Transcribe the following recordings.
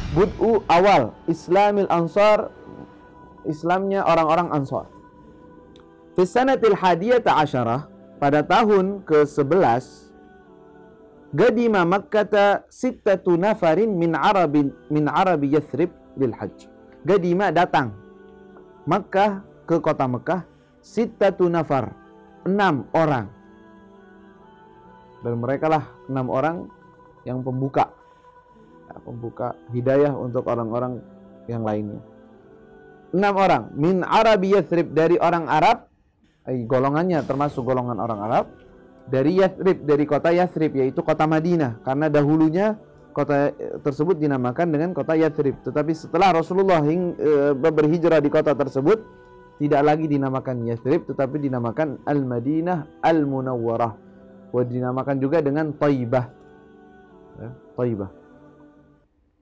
Bud'u awal Islamil Ansar, Islamnya orang-orang Ansar. Fi sanatil hadiyata asyarah, pada tahun ke-11, Gadima Makkata sittatu nafarin min Arabi Yathrib lil hajj. Gadima datang Makkah, ke kota Makkah, sittatu nafar, 6 orang. Dan mereka lah 6 orang yang pembuka hidayah untuk orang-orang yang lainnya. 6 orang min Arabi Yathrib, dari orang Arab, golongannya termasuk golongan orang Arab, dari Yathrib, dari kota Yathrib, yaitu kota Madinah, karena dahulunya kota tersebut dinamakan dengan kota Yathrib. Tetapi setelah Rasulullah berhijrah di kota tersebut, tidak lagi dinamakan Yathrib, tetapi dinamakan Al-Madinah Al-Munawwarah. Dinamakan juga dengan Thaibah. Ya, Thaibah.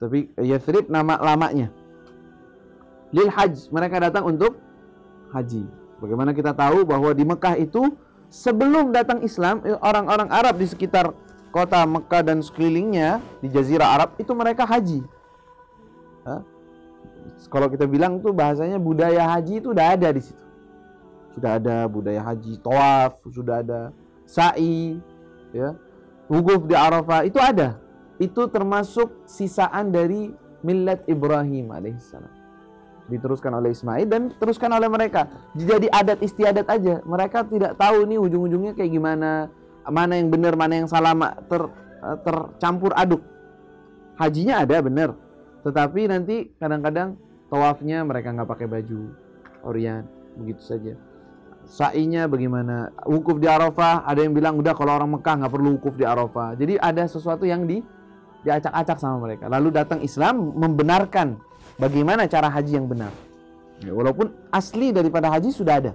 Tapi Yathrib nama lamanya. Lil hajj, mereka datang untuk haji. Bagaimana kita tahu bahwa di Mekah itu sebelum datang Islam, orang-orang Arab di sekitar kota Mekah dan sekelilingnya di Jazirah Arab itu mereka haji. Kalau kita bilang tuh bahasanya budaya haji itu udah ada di situ. Sudah ada budaya haji, tawaf, sudah ada sa'i, ya, wukuf di Arafah, itu ada. Itu termasuk sisaan dari millat Ibrahim alaihissalam. Diteruskan oleh Ismail dan teruskan oleh mereka. Jadi adat istiadat aja. Mereka tidak tahu nih ujung-ujungnya kayak gimana, mana yang benar, mana yang salah, tercampur aduk. Hajinya ada benar, tetapi nanti kadang-kadang tawafnya mereka nggak pakai baju orient, begitu saja. Sa'inya bagaimana, wukuf di Arafah, ada yang bilang udah kalau orang Mekah nggak perlu wukuf di Arafah. Jadi ada sesuatu yang diacak-acak sama mereka. Lalu datang Islam membenarkan bagaimana cara haji yang benar. Ya, walaupun asli daripada haji sudah ada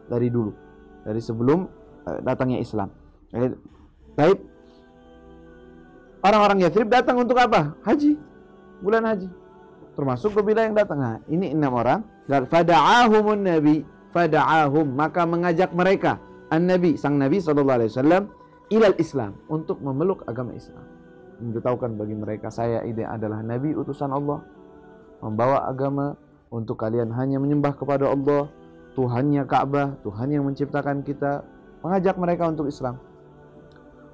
dari dulu, dari sebelum datangnya Islam. Baik. Orang-orang Yathrib datang untuk apa? Haji. Bulan haji. Termasuk kabilah yang datang. Nah, ini 6 orang. Dan fada'ahumun nabi, fada'ahum, maka mengajak mereka an-nabi, sang Nabi SAW, ilal Islam, untuk memeluk agama Islam. Memberitahukan bagi mereka, saya ini adalah Nabi utusan Allah, membawa agama untuk kalian hanya menyembah kepada Allah, Tuhannya Ka'bah, Tuhan yang menciptakan kita. Mengajak mereka untuk Islam.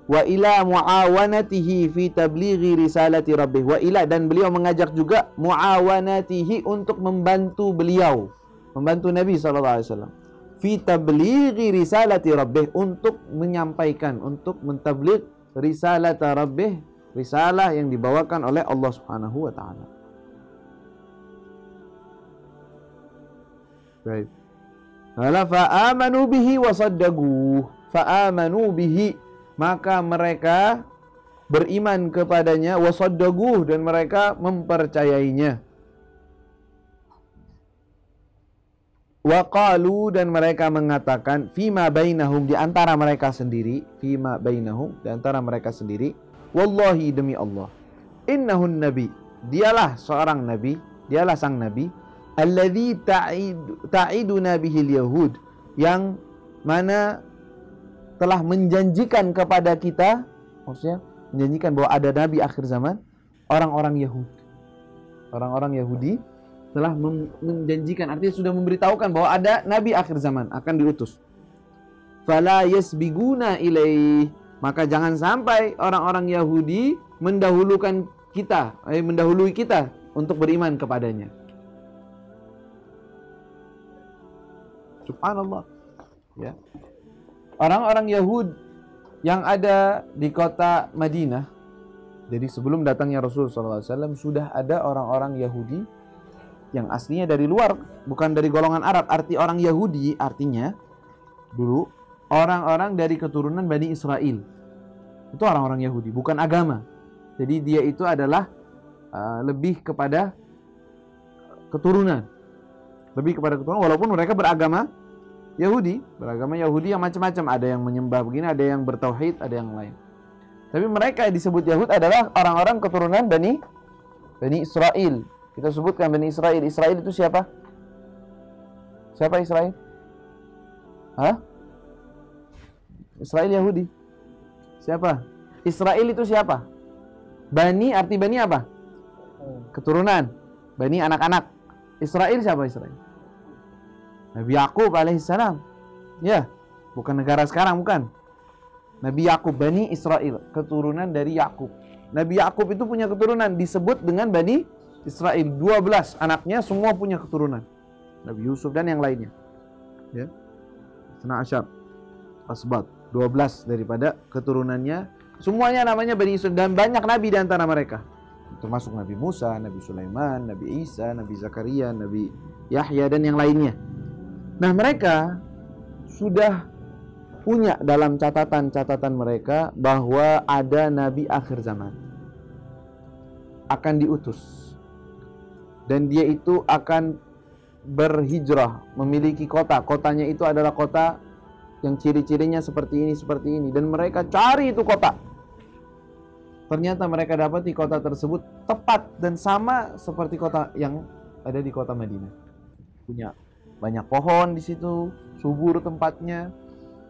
Wa ila muawanatihi fi tablighi risalati rabbih. Wa ila, dan beliau mengajak juga muawanatihi, untuk membantu beliau, membantu Nabi SAW, fi tablighi risalati rabbih, untuk menyampaikan, untuk mentabligh risalata rabbih, risalah yang dibawakan oleh Allah Subhanahu wa taala. Baik. Fa'amanu bihi wa saddaquh. Fa'amanu bihi, maka mereka beriman kepadanya, wa saddaquh, dan mereka mempercayainya. Wa qalu, dan mereka mengatakan, fima bainahum, di antara mereka sendiri, fima bainahum, di antara mereka sendiri, wallahi, demi Allah, innahun nabi, dialah seorang nabi, dialah sang nabi, alladzi ta'iduna bihil yahud, yang mana telah menjanjikan kepada kita, maksudnya menjanjikan bahwa ada nabi akhir zaman, orang-orang Yahudi. Orang-orang Yahudi telah menjanjikan, artinya sudah memberitahukan bahwa ada nabi akhir zaman akan diutus. Fala yasbiguna ilaih, maka jangan sampai orang-orang Yahudi mendahului kita untuk beriman kepadanya. Subhanallah. Ya. Orang-orang Yahud yang ada di kota Madinah, jadi sebelum datangnya Rasulullah SAW sudah ada orang-orang Yahudi yang aslinya dari luar, bukan dari golongan Arab. Arti orang Yahudi artinya dulu orang-orang dari keturunan Bani Israel. Itu orang-orang Yahudi, bukan agama. Jadi dia itu adalah lebih kepada keturunan. Lebih kepada keturunan, walaupun mereka beragama Yahudi yang macam-macam. Ada yang menyembah begini, ada yang bertauhid, ada yang lain. Tapi mereka disebut Yahud adalah orang-orang keturunan Bani Israel. Kita sebutkan Bani Israel. Israel itu siapa? Siapa Israel? Israel Yahudi. Siapa? Israel itu siapa? Bani, arti Bani apa? keturunan Bani anak-anak. Israel siapa Israel? Nabi Yakub alaihissalam. Ya, bukan negara sekarang, bukan. Nabi Yakub, Bani Israel, keturunan dari Yakub. Nabi Yakub itu punya keturunan, disebut dengan Bani Israel. 12 anaknya semua punya keturunan. Nabi Yusuf dan yang lainnya. Ya. Sena Asyab, Asbat, 12 daripada keturunannya. Semuanya namanya Bani Israel dan banyak nabi di antara mereka. Termasuk Nabi Musa, Nabi Sulaiman, Nabi Isa, Nabi Zakaria, Nabi Yahya dan yang lainnya. Nah, mereka sudah punya dalam catatan-catatan mereka bahwa ada nabi akhir zaman akan diutus, dan dia itu akan berhijrah, memiliki kota. Kotanya itu adalah kota yang ciri-cirinya seperti ini, dan mereka cari itu kota. Ternyata mereka dapat di kota tersebut tepat dan sama seperti kota yang ada di kota Madinah. Punya banyak pohon di situ, subur tempatnya,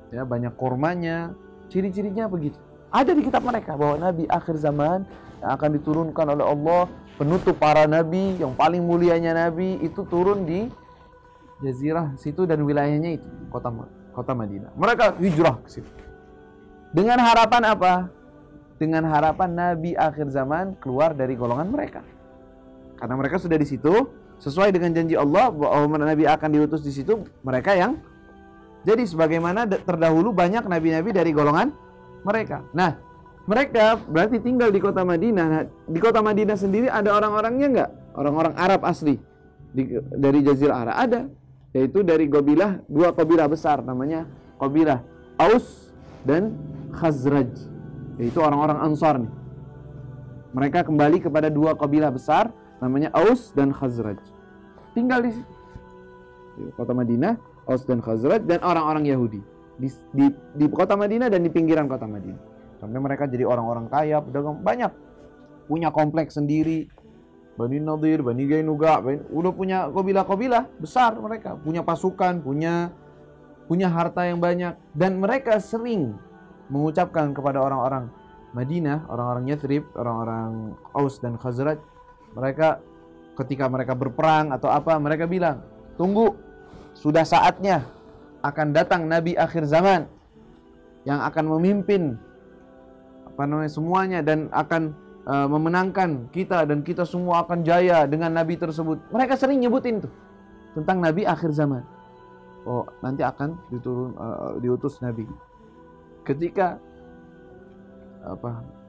ya, banyak kormanya, ciri-cirinya begitu. Ada di kitab mereka bahwa nabi akhir zaman yang akan diturunkan oleh Allah, penutup para nabi, yang paling mulianya nabi itu turun di jazirah situ dan wilayahnya itu kota Madinah. Mereka hijrah ke situ. Dengan harapan apa? Dengan harapan nabi akhir zaman keluar dari golongan mereka. Karena mereka sudah di situ, sesuai dengan janji Allah bahwa nabi akan diutus di situ, mereka yang jadi sebagaimana terdahulu banyak nabi-nabi dari golongan mereka. Nah, mereka berarti tinggal di kota Madinah. Nah, di kota Madinah sendiri ada orang-orangnya enggak? Orang-orang Arab asli dari Jazirah Arab ada, yaitu dari kabilah, 2 kabilah besar namanya kabilah Aus dan Khazraj, yaitu orang-orang Ansar nih. Mereka kembali kepada 2 kabilah besar namanya Aus dan Khazraj. Tinggal di kota Madinah, Aus dan Khazraj dan orang-orang Yahudi di kota Madinah dan di pinggiran kota Madinah. Sampai mereka jadi orang-orang kaya, pedagang, banyak, punya kompleks sendiri. Bani Nadir, Bani Gainuga, udah punya kabilah-kabilah besar mereka, punya pasukan, punya harta yang banyak, dan mereka sering mengucapkan kepada orang-orang Madinah, orang-orang Yathrib, orang-orang Aus dan Khazraj, mereka ketika mereka berperang atau apa, mereka bilang, tunggu, sudah saatnya akan datang nabi akhir zaman yang akan memimpin semuanya dan akan memenangkan kita, dan kita semua akan jaya dengan nabi tersebut. Mereka sering nyebutin tuh tentang nabi akhir zaman. Oh, nanti akan diutus nabi. Ketika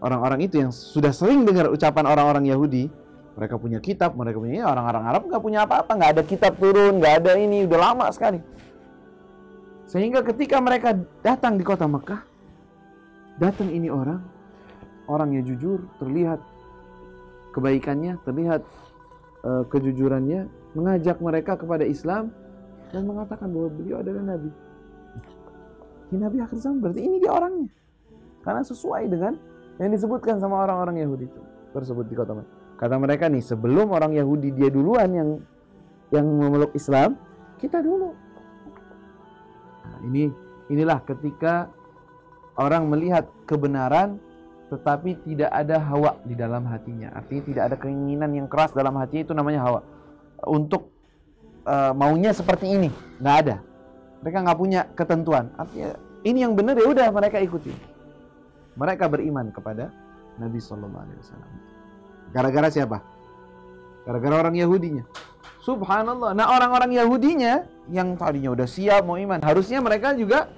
orang-orang itu yang sudah sering dengar ucapan orang-orang Yahudi, mereka punya kitab, mereka punya, orang-orang Arab nggak punya apa-apa, nggak ada kitab turun, nggak ada ini, udah lama sekali. Sehingga ketika mereka datang di kota Mekah, datang ini orang yang jujur, terlihat kebaikannya, terlihat kejujurannya, mengajak mereka kepada Islam dan mengatakan bahwa beliau adalah nabi. Ini nabi akhir zaman, berarti ini dia orangnya. Karena sesuai dengan yang disebutkan sama orang-orang Yahudi tersebut di kota Mekah. Kata mereka nih, sebelum orang Yahudi dia duluan yang memeluk Islam, kita dulu. Nah, inilah ketika orang melihat kebenaran tetapi tidak ada hawa di dalam hatinya. Artinya tidak ada keinginan yang keras dalam hatinya, itu namanya hawa. Untuk maunya seperti ini, nggak ada. Mereka nggak punya ketentuan. Artinya ini yang benar, ya udah mereka ikuti. Mereka beriman kepada Nabi SAW. Gara-gara siapa? Gara-gara orang Yahudinya. Subhanallah. Nah, orang-orang Yahudinya yang tadinya udah siap mau iman, harusnya mereka juga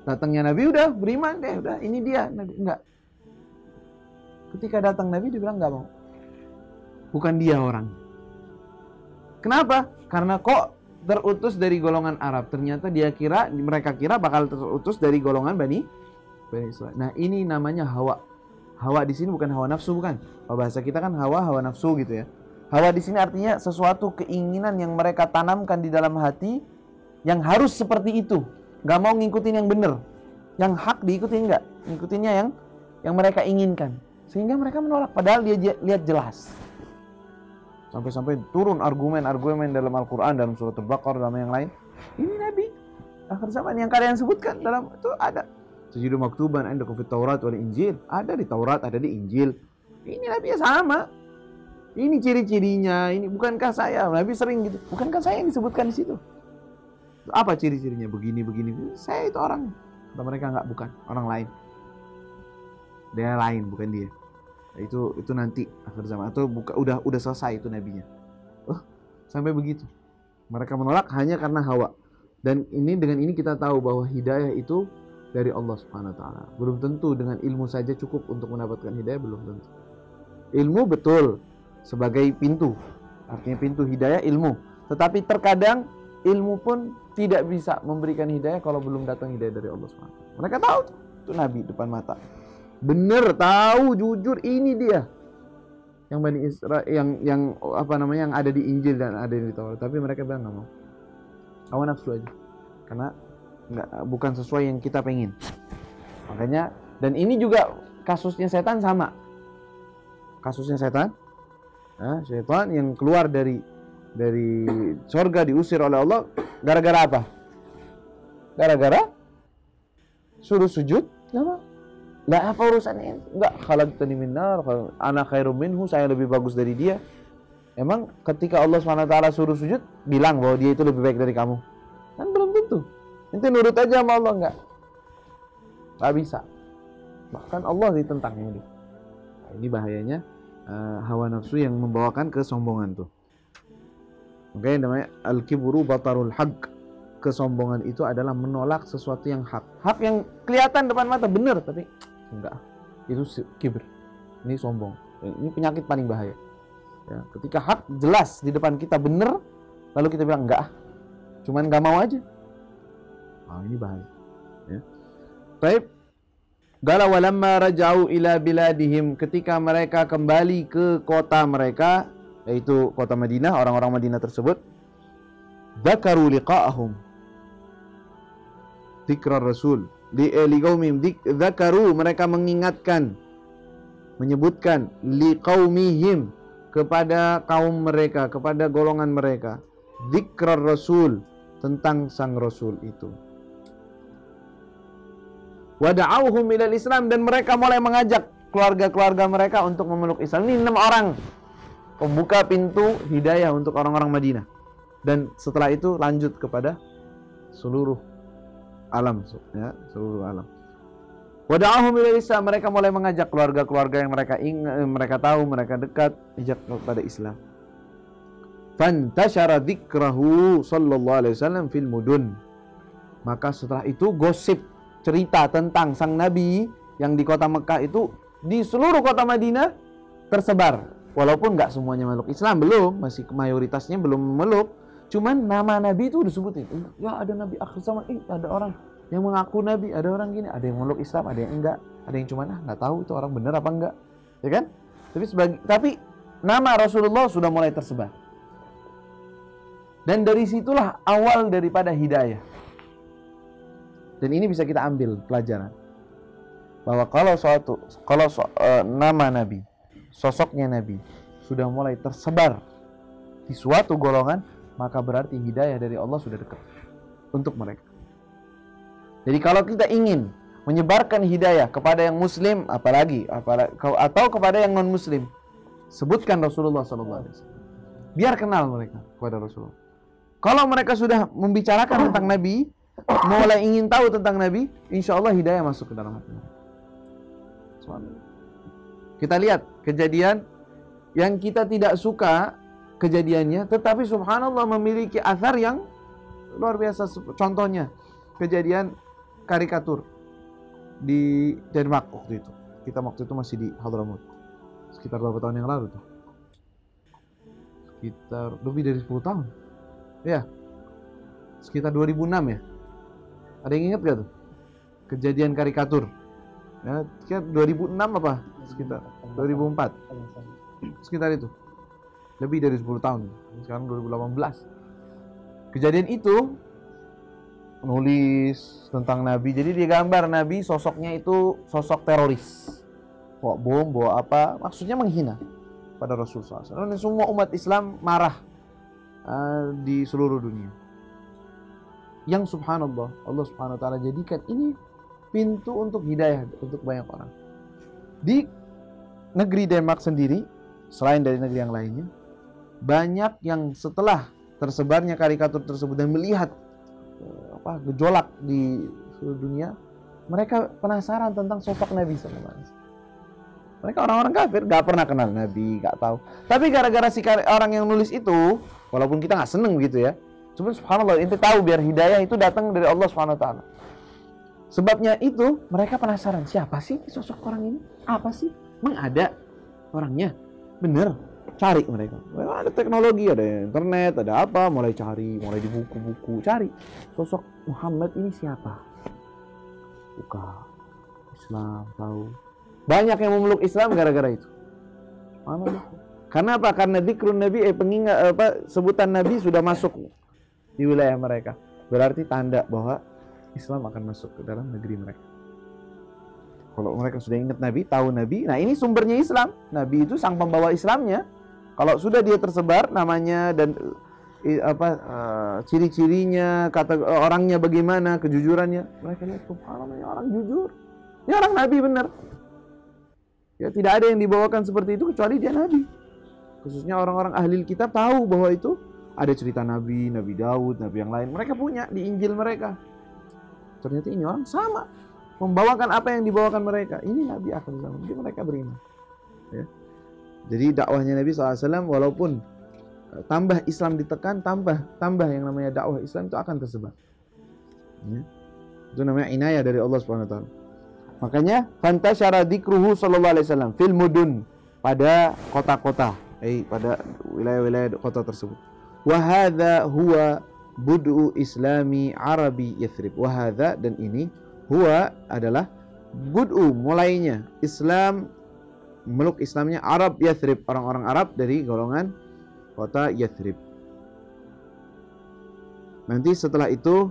datangnya Nabi udah beriman deh, udah ini dia Nabi. Enggak. Ketika datang Nabi dibilang enggak mau. Bukan dia orang. Kenapa? Karena kok terutus dari golongan Arab. Ternyata mereka kira bakal terutus dari golongan Bani Israil. Nah, ini namanya hawa. Hawa di sini bukan hawa nafsu, bukan. Kalau bahasa kita kan hawa nafsu gitu ya. Hawa di sini artinya sesuatu keinginan yang mereka tanamkan di dalam hati yang harus seperti itu. Gak mau ngikutin yang benar. Yang hak diikutin enggak. Ngikutinnya yang mereka inginkan. Sehingga mereka menolak. Padahal dia lihat jelas. Sampai-sampai turun argumen-argumen dalam Al-Quran, dalam surat Al-Baqarah, dalam yang lain. Ini Nabi akhir zaman yang kalian sebutkan dalam itu ada. Sejudu maktuban indakum fit Taurat wal Injil. Ada di Taurat, ada di Injil. Ini Nabi sama. Ini ciri-cirinya, ini bukankah saya? Nabi sering gitu. Bukankah saya yang disebutkan di situ? Apa ciri-cirinya? Begini, begini. Saya itu orang. Kata mereka enggak, bukan. Orang lain. Dia lain, bukan dia. Itu nanti akhir zaman atau udah selesai itu nabinya. Sampai begitu. Mereka menolak hanya karena hawa. Dan dengan ini kita tahu bahwa hidayah itu dari Allah Subhanahu wa taala. Belum tentu dengan ilmu saja cukup untuk mendapatkan hidayah, belum tentu. Ilmu betul sebagai pintu. Artinya pintu hidayah ilmu. Tetapi terkadang ilmu pun tidak bisa memberikan hidayah kalau belum datang hidayah dari Allah Subhanahu wa taala. Mereka tahu itu nabi depan mata. Bener, tahu, jujur, ini dia yang Bani Israel, yang yang ada di Injil dan ada di Taurat. Tapi mereka bilang nggak mau, hawa nafsu aja, karena bukan sesuai yang kita pengen. Makanya, dan ini juga kasusnya setan sama. Kasusnya setan, setan yang keluar dari surga diusir oleh Allah gara-gara apa? Gara-gara suruh sujud, nggak mau. Lah apa urusannya? Enggak, khalaqtani min nar, ana khairum minhu, saya lebih bagus dari dia. Emang ketika Allah SWT suruh sujud, bilang bahwa dia itu lebih baik dari kamu? Kan belum tentu. Nanti nurut aja sama Allah, enggak bisa. Bahkan Allah ditentang ini. Nah, ini bahayanya hawa nafsu yang membawakan kesombongan tuh. Makanya namanya al-kibru batarul haqq. Kesombongan itu adalah menolak sesuatu yang hak. Hak yang kelihatan depan mata benar, tapi enggak. Itu kibir. Ini sombong. Ini penyakit paling bahaya. Ya, ketika hak jelas di depan kita benar, lalu kita bilang enggak, cuman enggak mau aja. Ini bahaya. Ya. Baik. Qala walamma raja'u ila biladihim, ketika mereka kembali ke kota mereka, yaitu kota Madinah, orang-orang Madinah tersebut, dzakaru liqa'ahum, dzikra Rasul, liqaumihim, dzakaru, mereka mengingatkan, menyebutkan, liqaumihim, kepada kaum mereka, kepada golongan mereka, dzikra Rasul, tentang sang Rasul itu. Wada'auhum ilal Islam, dan mereka mulai mengajak keluarga-keluarga mereka untuk memeluk Islam. Ini 6 orang pembuka pintu hidayah untuk orang-orang Madinah. Dan setelah itu lanjut kepada seluruh alam, ya, seluruh alam. Wada'auhum ilal Islam, mereka mulai mengajak keluarga-keluarga yang mereka tahu, mereka dekat, ajak kepada Islam. Fantashara dzikrahu sallallahu alaihi wasallam fil mudun. Maka setelah itu gosip, cerita tentang sang Nabi yang di kota Mekah itu di seluruh kota Madinah tersebar. Walaupun nggak semuanya meluk Islam, belum, masih mayoritasnya belum meluk. Cuman nama Nabi itu disebutin. Ya, ada Nabi akhir zaman, ada orang yang mengaku Nabi, ada orang gini, ada yang meluk Islam, ada yang enggak, ada yang cuman nggak tahu itu orang bener apa enggak, ya kan? Tapi nama Rasulullah sudah mulai tersebar. Dan dari situlah awal daripada hidayah. Dan ini bisa kita ambil pelajaran bahwa kalau nama Nabi, sosoknya Nabi sudah mulai tersebar di suatu golongan, maka berarti hidayah dari Allah sudah dekat untuk mereka. Jadi kalau kita ingin menyebarkan hidayah kepada yang muslim, apalagi atau kepada yang non muslim, sebutkan Rasulullah SAW. Biar kenal mereka kepada Rasulullah. Kalau mereka sudah membicarakan tentang Nabi, mulai ingin tahu tentang Nabi, insya Allah hidayah masuk ke dalam hati mereka. Kita lihat kejadian yang kita tidak suka kejadiannya, tetapi subhanallah memiliki athar yang luar biasa. Contohnya kejadian karikatur di Denmark waktu itu. Kita waktu itu masih di Hadramaut. Sekitar berapa tahun yang lalu tuh? Sekitar lebih dari 10 tahun. Ya. Sekitar 2006 ya. Ada yang ingat gak tuh? Kejadian karikatur. Ya, sekitar 2006 apa? Sekitar 2004. Sekitar itu. Lebih dari 10 tahun. Sekarang 2018. Kejadian itu nulis tentang Nabi. Jadi dia gambar Nabi, sosoknya itu sosok teroris. Bawa bom, bawa apa? Maksudnya menghina pada Rasulullah SAW. Dan semua umat Islam marah di seluruh dunia. Yang subhanallah, Allah subhanahu wa ta'ala jadikan ini pintu untuk hidayah untuk banyak orang. Di negeri Denmark sendiri, selain dari negeri yang lainnya, banyak yang setelah tersebarnya karikatur tersebut dan melihat gejolak di seluruh dunia, mereka penasaran tentang sosok Nabi SAW. Mereka orang-orang kafir, gak pernah kenal Nabi, gak tahu. Tapi gara-gara si orang yang nulis itu, walaupun kita gak seneng begitu ya, cuma subhanallah, ente tahu biar hidayah itu datang dari Allah SWT. Sebabnya itu, mereka penasaran, siapa sih sosok orang ini? Apa sih? Emang ada orangnya? Bener, cari mereka. Ada teknologi, ada internet, ada apa, mulai cari, mulai di buku-buku, cari. Sosok Muhammad ini siapa? Buka Islam, tahu. Banyak yang memeluk Islam gara-gara itu. Karena apa? Karena dzikrun Nabi, sebutan Nabi sudah masuk di wilayah mereka. Berarti tanda bahwa Islam akan masuk ke dalam negeri mereka. Kalau mereka sudah ingat Nabi, tahu Nabi, nah ini sumbernya Islam. Nabi itu sang pembawa Islamnya. Kalau sudah dia tersebar namanya dan ciri-cirinya, kata orangnya bagaimana, kejujurannya, mereka lihat, subhanallah, ini orang jujur, ini orang Nabi benar. Ya, tidak ada yang dibawakan seperti itu kecuali dia Nabi. Khususnya orang-orang ahli kitab tahu bahwa itu ada cerita Nabi, Nabi Daud, Nabi yang lain. Mereka punya di Injil mereka. Ternyata ini orang sama, membawakan apa yang dibawakan mereka. Ini Nabi akhir zaman, jadi mereka beriman. Ya. Jadi dakwahnya Nabi SAW, walaupun tambah Islam ditekan, tambah yang namanya dakwah Islam itu akan tersebar. Ya. Itu namanya inayah dari Allah SWT. Makanya fantasyara dzikruhu sallallahu alaihi wasallam fil mudun, pada kota-kota, pada wilayah-wilayah kota tersebut. Wa hadza huwa bud'u islami arabi Yathrib. Wa hadza, dan ini, huwa adalah bud'u, mulainya Islam, meluk Islamnya Arab Yathrib, orang-orang Arab dari golongan kota Yathrib. Nanti setelah itu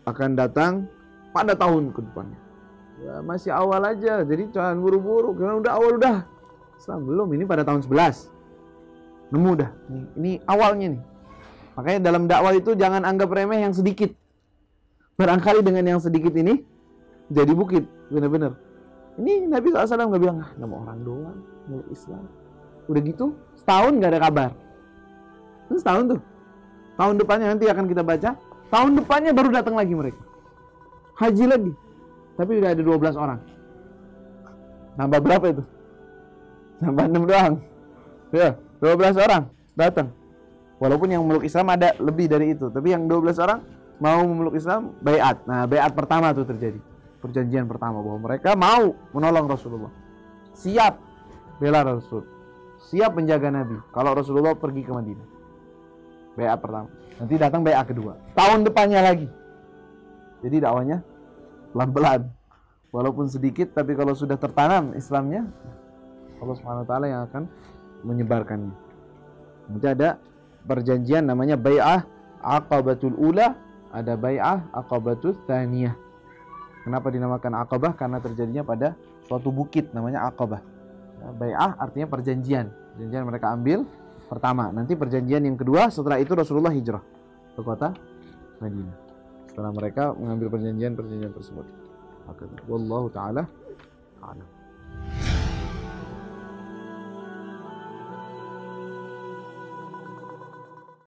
akan datang pada tahun ke depannya. Ya, masih awal aja, jadi jangan buru-buru. Karena udah awal udah Islam belum, ini pada tahun 11 nemu dah. Ini awalnya nih. Makanya dalam dakwah itu jangan anggap remeh yang sedikit. Barangkali dengan yang sedikit ini jadi bukit, bener-bener. Ini Nabi SAW nggak bilang, nama orang doang, meluk Islam. Udah gitu, setahun nggak ada kabar. Terus setahun tuh. Tahun depannya nanti akan kita baca. Tahun depannya baru datang lagi mereka. Haji lagi. Tapi udah ada 12 orang. Nambah berapa itu? Nambah 6 doang. Ya, 12 orang datang. Walaupun yang memeluk Islam ada lebih dari itu. Tapi yang 12 orang mau memeluk Islam, baiat. Nah, baiat pertama tuh terjadi. Perjanjian pertama bahwa mereka mau menolong Rasulullah. Siap bela Rasul. Siap menjaga Nabi kalau Rasulullah pergi ke Madinah. Baiat pertama. Nanti datang baiat kedua. Tahun depannya lagi. Jadi dakwanya pelan-pelan, walaupun sedikit, tapi kalau sudah tertanam Islamnya, Allah SWT yang akan menyebarkannya. Nanti ada perjanjian namanya Bai'ah Aqabatul Ula, ada Bai'ah Aqabatul Thaniyah. Kenapa dinamakan Aqabah? Karena terjadinya pada suatu bukit namanya Aqabah. Bai'ah artinya perjanjian. Perjanjian mereka ambil pertama. Nanti perjanjian yang kedua, setelah itu Rasulullah hijrah ke kota Madinah. Setelah mereka mengambil perjanjian tersebut. Wallahu ta'ala a'lam.